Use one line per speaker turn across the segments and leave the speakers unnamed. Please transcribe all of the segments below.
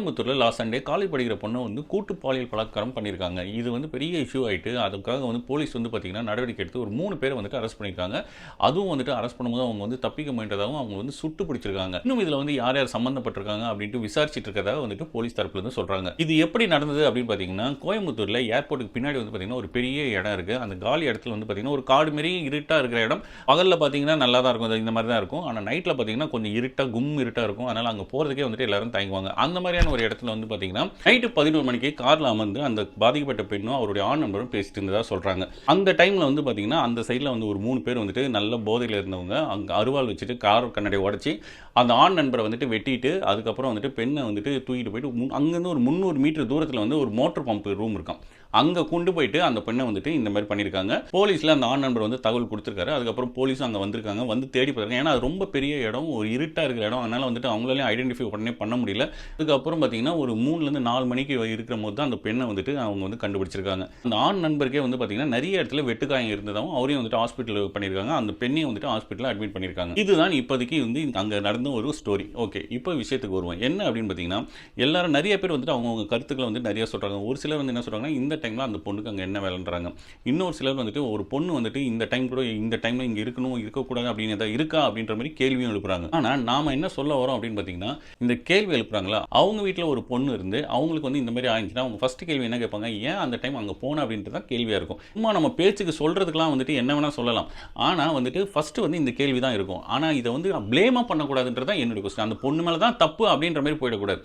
கோயம்புத்தூர்ல last Sunday college படிக்கிற பொண்ணை வந்து கூட்டு பாலியல் பலாத்காரம் பண்ணியிருக்காங்க. இது வந்து பெரிய இஷ்யூ ஆயிட்டு அதுக்காக வந்து போலீஸ் வந்து பார்த்தீங்கன்னா நடவடிக்கை எடுத்து ஒரு 3 பேரை வந்துட்டு அரெஸ்ட் பண்ணியிருக்காங்க. அதுவும் வந்துட்டு அரெஸ்ட் பண்ணும்போது அவங்க வந்து தப்பிக்க முயன்றதாகவும் அவங்க வந்து சுட்டு பிடிச்சிருக்காங்க. இன்னும் இதில் வந்து யார் யார் சம்மந்தப்பட்டிருக்காங்க அப்படின்ட்டு விசாரிச்சுட்டு இருக்கிறதாக வந்துட்டு போலீஸ் தரப்புல இருந்து சொல்றாங்க. இது எப்படி நடந்தது அப்படின்னு பார்த்தீங்கன்னா கோயம்புத்தூர்ல ஏர்போர்ட்டுக்கு பின்னாடி வந்து பார்த்தீங்கன்னா ஒரு பெரிய இடம் இருக்கு. அந்த காலி இடத்துல வந்து பார்த்தீங்கன்னா ஒரு காடு மாரி இருட்டா இருக்கிற இடம். பகல்ல பார்த்தீங்கன்னா நல்லா தான் இருக்கும், இந்த மாதிரி தான் இருக்கும். ஆனால் நைட்ல பார்த்தீங்கன்னா கொஞ்சம் இருட்டா இருட்டா இருக்கும். அதனால அங்கே போறதுக்கே வந்துட்டு எல்லாரும் தயங்குவாங்க. அந்த மாதிரியான ஒரு இடத்துல வந்து பார்த்தீங்கன்னா நைட்டு 11 மணிக்கு கார்ல அமர்ந்து அந்த பாதிக்கப்பட்ட பெண்ணும் அவருடைய ஆண் நண்பரும் பேசிட்டு இருந்ததா சொல்றாங்க. அந்த டைம்ல வந்து பார்த்தீங்கன்னா அந்த சைடில் வந்து ஒரு 3 பேர் வந்துட்டு நல்ல போதையில் இருந்தவங்க அங்கே அருவாள் வச்சுட்டு கார் கண்ணாடியை உடச்சி அந்த ஆண் நண்பரை வந்துட்டு வெட்டிட்டு அதுக்கப்புறம் வந்துட்டு பெண்ணை வந்துட்டு தூக்கிட்டு போயிட்டு அங்கேருந்து ஒரு 300 மீட்டர் தூரத்தில் வந்து ஒரு மோட்டர் பம்ப் ரூம் இருக்கும். அங்கே கொண்டு போயிட்டு அந்த பெண்ணை வந்துட்டு இந்த மாதிரி பண்ணியிருக்காங்க. போலீஸில் அந்த ஆண் நண்பர் வந்து தகவல் கொடுத்துருக்காரு. அதுக்கப்புறம் போலீஸும் அங்கே வந்திருக்காங்க, வந்து தேடி பார்த்தாங்க. ஏன்னா அது ரொம்ப பெரிய இடம், ஒரு இருட்டாக இருக்கிற இடம். அதனால் வந்துட்டு அவங்களாலையும் ஐடென்டிஃபை உடனே பண்ண முடியல. அதுக்கப்புறம் பார்த்தீங்கன்னா ஒரு 3லேருந்து 4 மணிக்கு இருக்கிற போது தான் அந்த பெண்ணை வந்துட்டு அவங்க வந்து கண்டுபிடிச்சிருக்காங்க. அந்த ஆண் நண்பருக்கே வந்து பார்த்தீங்கன்னா நிறைய இடத்துல வெட்டுக்காயம் இருந்ததாகவும் அவரையும் வந்துட்டு ஹாஸ்பிட்டல் பண்ணியிருக்காங்க. அந்த பெண்ணையும் வந்துட்டு ஹாஸ்பிட்டலில் அட்மிட் பண்ணியிருக்காங்க. இதுதான் இப்போதைக்கு வந்து அங்கே நடந்த ஒரு ஸ்டோரி. ஓகே, இப்போ விஷயத்துக்கு வருவோம். என்ன அப்படின்னு பார்த்தீங்கன்னா எல்லாரும் நிறைய பேர் வந்துட்டு அவங்கவுங்க கருத்துக்களை வந்து நிறைய சொல்கிறாங்க. ஒரு சிலர் வந்து என்ன சொல்கிறாங்கன்னா இந்த டைமில் அந்த பொண்ணுக்கு அங்கே என்ன வேலைன்றாங்க. இன்னொரு சிலர் வந்துட்டு ஒரு பொண்ணு வந்துட்டு இந்த டைம் கூட இந்த டைமில் இங்கே இருக்கணும் இருக்கக்கூடாது அப்படின்னு ஏதாவது இருக்கா அப்படின்ற மாதிரி கேள்வியும் எழுப்புறாங்க. ஆனால் நாம் என்ன சொல்ல வரோம் அப்படின்னு பார்த்தீங்கன்னா இந்த கேள்வி எழுப்புறாங்களா, அவங்க வீட்டில் ஒரு பொண்ணு இருந்து அவங்களுக்கு வந்து இந்த மாதிரி ஆயிடுச்சுன்னா அவங்க ஃபர்ஸ்ட் கேள்வி என்ன கேட்பாங்க, ஏன் அந்த டைம் அங்கே போன அப்படின்றது தான் கேள்வியாக இருக்கும். சும்மா நம்ம பேச்சுக்கு சொல்கிறதுக்கெலாம் வந்துட்டு என்ன வேணால் சொல்லலாம். ஆனால் வந்துட்டு ஃபஸ்ட்டு வந்து இந்த கேள்வி தான் இருக்கும். ஆனால் இதை வந்து ப்ளேமாக பண்ணக்கூடாதுன்றது தான் என்னுடைய கொஸ்டின். அந்த பொண்ணு மேலே தான் தப்பு அப்படின்ற மாதிரி போயிடக்கூடாது.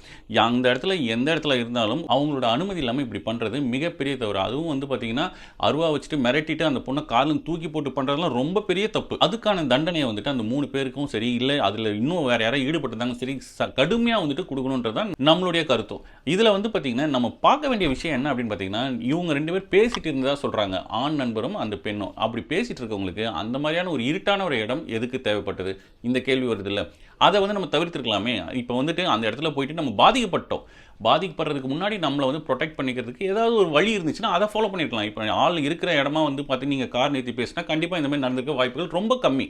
அந்த இடத்துல எந்த இடத்துல இருந்தாலும் அவங்களோட அனுமதி இல்லாமல் இப்படி பண்ணுறது மிகப்பெரிய தவறு. அதுவும் வந்து பார்த்தீங்கன்னா அருவா வச்சுட்டு மிரட்டிட்டு அந்த பொண்ணை காலும் தூக்கி போட்டு பண்ணுறதுலாம் ரொம்ப பெரிய தப்பு. அதுக்கான தண்டனையை வந்துட்டு அந்த 3 பேருக்கும் சரி, இல்லை அதில் இன்னும் வேற யாராவது ஈடுபட்டிருந்தாங்க சரி, கடுமையாக வந்துட்டு கொடுக்கணுன்றது தான் நம்மளுடைய கருத்தும். இதில் வந்து பார்த்தீங்கன்னா நம்ம பார்க்க வேண்டிய விஷயம் என்ன அப்படின்னு பார்த்தீங்கன்னா இவங்க 2 பேர் பேசிட்டு இருந்ததா சொல்கிறாங்க, ஆண் நண்பரும் அந்த பெண்ணும். அப்படி பேசிட்டு இருக்கவங்களுக்கு அந்த மாதிரியான ஒரு இருட்டான ஒரு இடம் எதுக்கு தேவைப்பட்டது, இந்த கேள்வி வருது இல்லை. அதை வந்து நம்ம தவிர்த்திருக்கலாமே. இப்போ வந்துட்டு அந்த இடத்துல போயிட்டு நம்ம பாதிக்கப்படுறதுக்கு முன்னாடி நம்மளை வந்து ப்ரொடெக்ட் பண்ணிக்கிறதுக்கு ஏதாவது ஒரு வழி இருந்துச்சுன்னா அதை ஃபாலோ பண்ணியிருக்கலாம். இப்போ ஆள் இருக்கிற இடமா வந்து பார்த்து நீங்கள் கார் நிறுத்தி பேசினா கண்டிப்பாக இந்த மாதிரி நடந்திருக்க வாய்ப்புகள் ரொம்ப கம்மி.